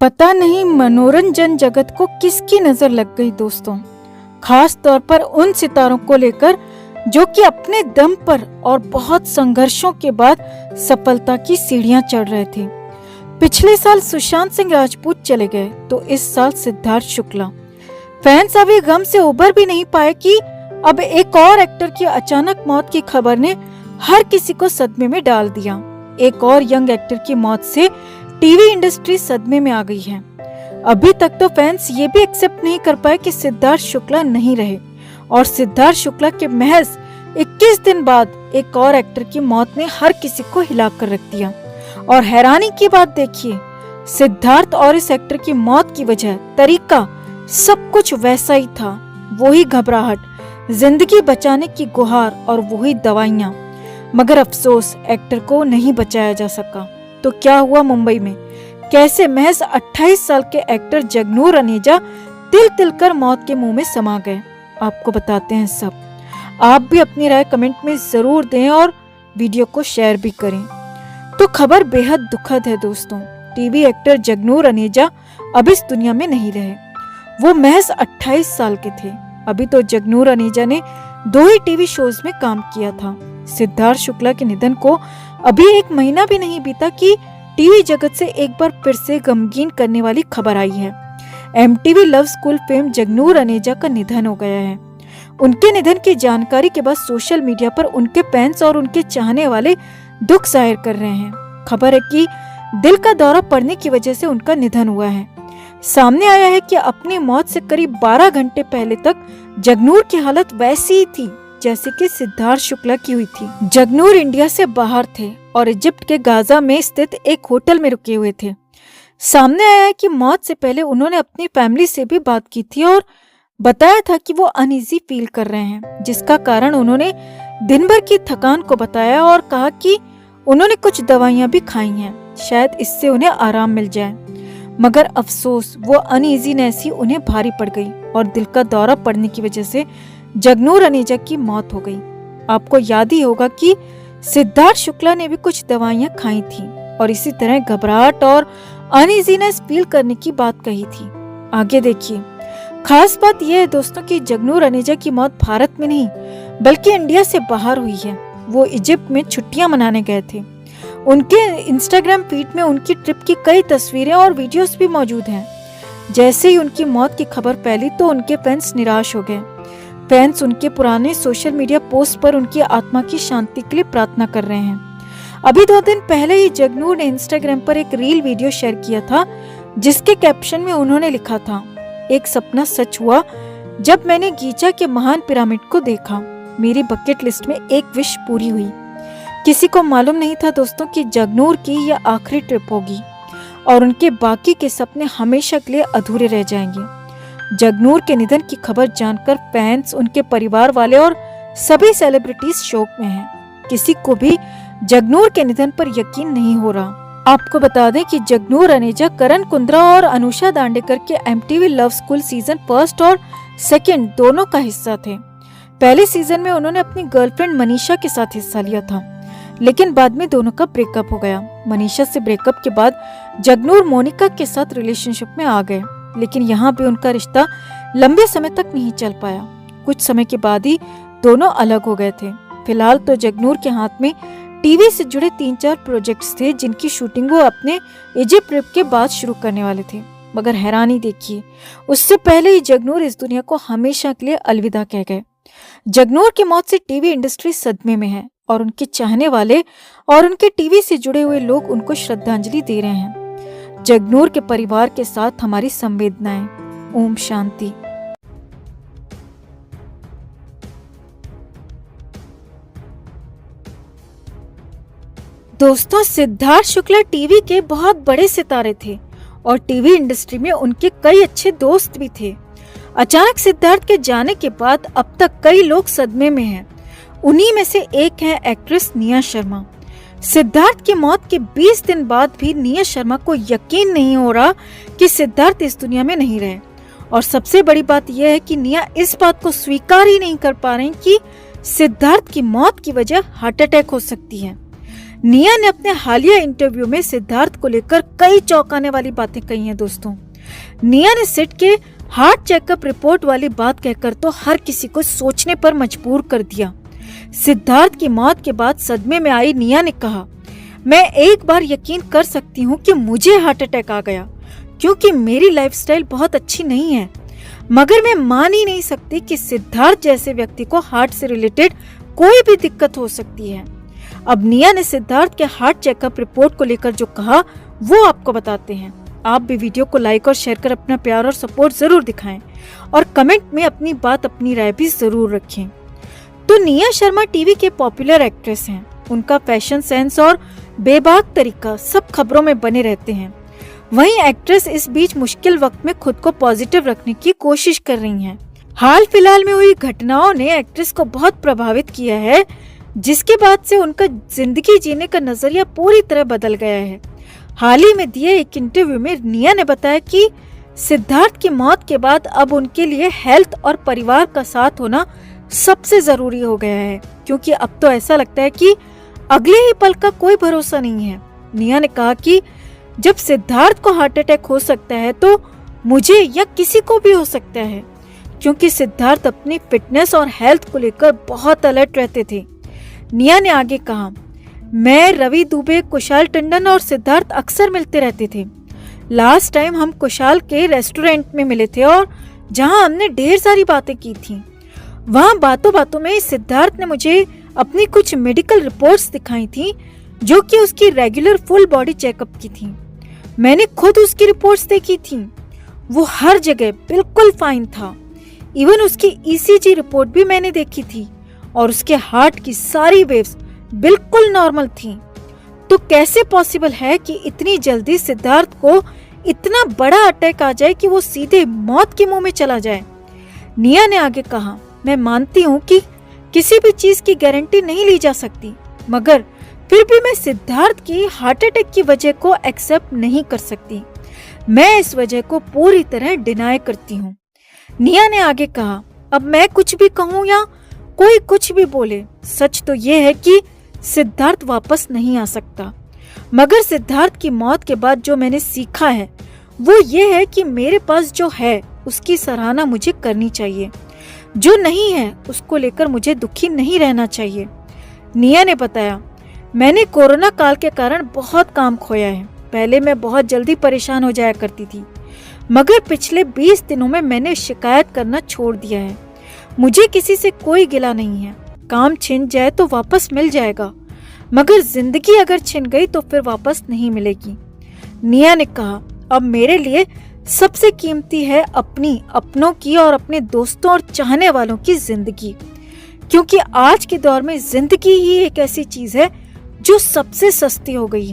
पता नहीं मनोरंजन जगत को किसकी नजर लग गई दोस्तों, खास तौर पर उन सितारों को लेकर जो कि अपने दम पर और बहुत संघर्षों के बाद सफलता की सीढ़ियां चढ़ रहे थे। पिछले साल सुशांत सिंह राजपूत चले गए तो इस साल सिद्धार्थ शुक्ला। फैंस अभी गम से उबर भी नहीं पाए कि अब एक और एक्टर की अचानक मौत की खबर ने हर किसी को सदमे में डाल दिया। एक और यंग एक्टर की मौत से टीवी इंडस्ट्री सदमे में आ गई है। अभी तक तो फैंस ये भी एक्सेप्ट नहीं कर पाए कि सिद्धार्थ शुक्ला नहीं रहे और सिद्धार्थ शुक्ला के महज 21 दिन बाद एक और एक्टर की मौत ने हर किसी को हिलाकर रख दिया। और हैरानी की बात देखिए, सिद्धार्थ और इस एक्टर की मौत की वजह, तरीका, सब कुछ वैसा ही था। वही घबराहट, जिंदगी बचाने की गुहार और वही दवाइयां। मगर अफसोस एक्टर को नहीं बचाया जा सका। तो क्या हुआ मुंबई में, कैसे महज 28 साल के एक्टर जगनूर अनेजा तिल तिल कर मौत के मुंह में समा गए, आपको बताते हैं सब। आप भी अपनी राय कमेंट में जरूर दें और वीडियो को शेयर भी करें। तो खबर बेहद दुखद है दोस्तों। टीवी एक्टर जगनूर अनेजा अब इस दुनिया में नहीं रहे। वो महज 28 साल के थे। अभी तो जगनूर अनेजा ने 2 ही टीवी शोज में काम किया था। सिद्धार्थ शुक्ला के निधन को अभी 1 महीना भी नहीं बीता कि टीवी जगत से एक बार फिर से गमगीन करने वाली खबर आई है। MTV love school fame Jagnoor Aneja का निधन हो गया है। उनके निधन की जानकारी के बाद सोशल मीडिया पर उनके फैंस और उनके चाहने वाले दुख जाहिर कर रहे हैं। खबर है कि दिल का दौरा पड़ने की वजह से उनका निधन हुआ है। सामने आया है कि अपनी मौत से करीब 12 घंटे पहले तक जगनूर की हालत वैसी ही थी जैसे कि सिद्धार्थ शुक्ला की हुई थी। जगनूर इंडिया से बाहर थे और इजिप्ट के गाजा में स्थित एक होटल में रुके हुए थे। सामने आया है कि मौत से पहले उन्होंने अपनी फैमिली से भी बात की थी और बताया था कि वो अनईजी फील कर रहे हैं, जिसका कारण उन्होंने दिन भर की थकान को बताया और कहा कि उन्होंने कुछ दवाइयां भी खाई हैं, शायद इससे उन्हें आराम मिल जाए। मगर अफसोस, वो अनईजीनेस ही उन्हें भारी पड़ गई और दिल का दौरा पड़ने की वजह से जगनूर अनेजा की मौत हो गई। आपको याद ही होगा कि सिद्धार्थ शुक्ला ने भी कुछ दवाइयां खाई थी और इसी तरह घबराहट और अनईजीनेस फील करने की बात कही थी। आगे देखिए, खास बात यह है दोस्तों कि जगनूर अनेजा की मौत भारत में नहीं बल्कि इंडिया से बाहर हुई है। वो इजिप्ट में छुट्टियां मनाने गए थे। उनके इंस्टाग्राम फीड में उनकी ट्रिप की कई तस्वीरें और वीडियोस भी मौजूद हैं। जैसे ही उनकी मौत की खबर फैली तो उनके फैंस निराश हो गए। फैंस उनके पुराने सोशल मीडिया पोस्ट पर उनकी आत्मा की शांति के लिए प्रार्थना कर रहे हैं। अभी 2 दिन पहले ही जगनूर ने इंस्टाग्राम पर एक रील वीडियो शेयर किया था, जिसके कैप्शन में उन्होंने लिखा था, एक सपना सच हुआ जब मैंने गीजा के महान पिरामिड को देखा। मेरी बकेट लिस्ट में एक विश पूरी हुई। किसी को मालूम नहीं था दोस्तों कि जगनूर की यह आखिरी ट्रिप होगी और उनके बाकी के सपने हमेशा के लिए अधूरे रह जाएंगे। जगनूर के निधन की खबर जानकर फैंस, उनके परिवार वाले और सभी सेलिब्रिटीज शोक में हैं। किसी को भी जगनूर के निधन पर यकीन नहीं हो रहा। आपको बता दें कि जगनूर अनेजा करण कुंद्रा और अनुषा दांडेकर के MTV लव स्कूल सीजन 1 और 2 दोनों का हिस्सा थे। पहले सीजन में उन्होंने अपनी गर्लफ्रेंड मनीषा के साथ हिस्सा लिया था, लेकिन बाद में दोनों का ब्रेकअप हो गया। मनीषा से ब्रेकअप के बाद जगनूर मोनिका के साथ रिलेशनशिप में आ गए, लेकिन यहाँ भी उनका रिश्ता लंबे समय तक नहीं चल पाया। कुछ समय के बाद ही दोनों अलग हो गए थे। फिलहाल तो जगनूर के हाथ में टीवी से जुड़े 3-4 प्रोजेक्ट्स थे, जिनकी शूटिंग वो अपने इजिप्ट ट्रिप के बाद शुरू करने वाले थे। मगर हैरानी देखिए, उससे पहले ही जगनूर इस दुनिया को हमेशा के लिए अलविदा कह गए। जगनूर की मौत से टीवी इंडस्ट्री सदमे में है और उनके चाहने वाले और उनके टीवी से जुड़े हुए लोग उनको श्रद्धांजलि दे रहे हैं। जगनूर के परिवार के साथ हमारी संवेदनाएं। ओम शांति। दोस्तों, सिद्धार्थ शुक्ला टीवी के बहुत बड़े सितारे थे और टीवी इंडस्ट्री में उनके कई अच्छे दोस्त भी थे। अचानक सिद्धार्थ के जाने के बाद अब तक कई लोग सदमे में हैं। उन्हीं में से एक है एक्ट्रेस निया शर्मा। सिद्धार्थ की मौत के 20 दिन बाद भी निया शर्मा को यकीन नहीं हो रहा कि सिद्धार्थ इस दुनिया में नहीं रहे। और सबसे बड़ी बात यह है कि निया इस बात को स्वीकार ही नहीं कर पा रही कि सिद्धार्थ की मौत की वजह हार्ट अटैक हो सकती है। निया ने अपने हालिया इंटरव्यू में सिद्धार्थ को लेकर कई चौंकाने वाली बातें कही हैं दोस्तों। निया ने सिड के हार्ट चेकअप रिपोर्ट वाली बात कहकर तो हर किसी को सोचने पर मजबूर कर दिया। सिद्धार्थ की मौत के बाद सदमे में आई निया ने कहा, मैं एक बार यकीन कर सकती हूँ कि मुझे हार्ट अटैक आ गया क्योंकि मेरी लाइफस्टाइल बहुत अच्छी नहीं है, मगर मैं मान ही नहीं सकती कि सिद्धार्थ जैसे व्यक्ति को हार्ट से रिलेटेड कोई भी दिक्कत हो सकती है। अब निया ने सिद्धार्थ के हार्ट चेकअप रिपोर्ट को लेकर जो कहा वो आपको बताते हैं। आप भी वीडियो को लाइक और शेयर कर अपना प्यार और सपोर्ट जरूर दिखाएं और कमेंट में अपनी बात अपनी राय भी जरूर रखें। तो निया शर्मा टीवी के पॉपुलर एक्ट्रेस हैं। उनका फैशन सेंस और बेबाक तरीका सब खबरों में बने रहते हैं। वहीं एक्ट्रेस इस बीच मुश्किल वक्त में खुद को पॉजिटिव रखने की कोशिश कर रही हैं। हाल फिलहाल में हुई घटनाओं ने एक्ट्रेस को बहुत प्रभावित किया है, जिसके बाद से उनका जिंदगी जीने का नजरिया पूरी तरह बदल गया है। हाल ही में दिए एक इंटरव्यू में निया ने बताया कि सिद्धार्थ की मौत के बाद अब उनके लिए हेल्थ और परिवार का साथ होना सबसे जरूरी हो गया है, क्योंकि अब तो ऐसा लगता है कि अगले ही पल का कोई भरोसा नहीं है। निया ने कहा कि जब सिद्धार्थ को हार्ट अटैक हो सकता है तो मुझे या किसी को भी हो सकता है, क्योंकि सिद्धार्थ अपनी फिटनेस और हेल्थ को लेकर बहुत अलर्ट रहते थे। निया ने आगे कहा, मैं रवि दुबे, कुशाल टंडन और सिद्धार्थ अक्सर मिलते रहते थे। लास्ट टाइम हम कुशाल के रेस्टोरेंट में मिले थे और जहां हमने ढेर सारी बातें की थी। वहां बातों बातों में सिद्धार्थ ने मुझे अपनी कुछ मेडिकल रिपोर्ट्स दिखाई थी जो कि उसकी रेगुलर फुल बॉडी चेकअप की थी। मैंने खुद उसकी रिपोर्ट्स देखी थी। वो हर जगह बिल्कुल फाइन था। इवन उसकी ईसीजी रिपोर्ट भी मैंने देखी थी और उसके हार्ट की सारी वेव्स बिल्कुल नॉर्मल थी। तो कैसे पॉसिबल है कि इतनी जल्दी सिद्धार्थ को इतना बड़ा अटैक आ जाए कि वो सीधे मौत के मुंह में चला जाए। निया ने आगे कहा, मैं मानती हूँ कि किसी भी चीज की गारंटी नहीं ली जा सकती, मगर फिर भी मैं सिद्धार्थ की हार्ट अटैक की वजह को एक्सेप्ट नहीं कर सकती। मैं इस वजह को पूरी तरह डिनाई करती हूँ। निया ने आगे कहा, अब मैं कुछ भी कहूँ या कोई कुछ भी बोले, सच तो ये है कि सिद्धार्थ वापस नहीं आ सकता। मगर सिद्धार्थ की मौत के बाद जो मैंने सीखा है वो ये है कि मेरे पास जो है उसकी सराहना मुझे करनी चाहिए, जो नहीं है उसको लेकर मुझे दुखी नहीं रहना चाहिए। निया ने बताया, मैंने कोरोना काल के कारण बहुत काम खोया है। पहले मैं बहुत जल्दी परेशान हो जाया करती थी, मगर पिछले 20 दिनों में मैंने शिकायत करना छोड़ दिया है। मुझे किसी से कोई गिला नहीं है। काम छिन जाए तो वापस मिल जाएगा, मगर जिंदगी अगर छिन गई तो फिर वापस नहीं मिलेगी। निया ने कहा, अब मेरे लिए सबसे कीमती है अपनी, अपनों की और अपने दोस्तों और चाहने वालों की जिंदगी, क्योंकि आज के दौर में जिंदगी ही एक ऐसी चीज है जो सबसे सस्ती हो गई है।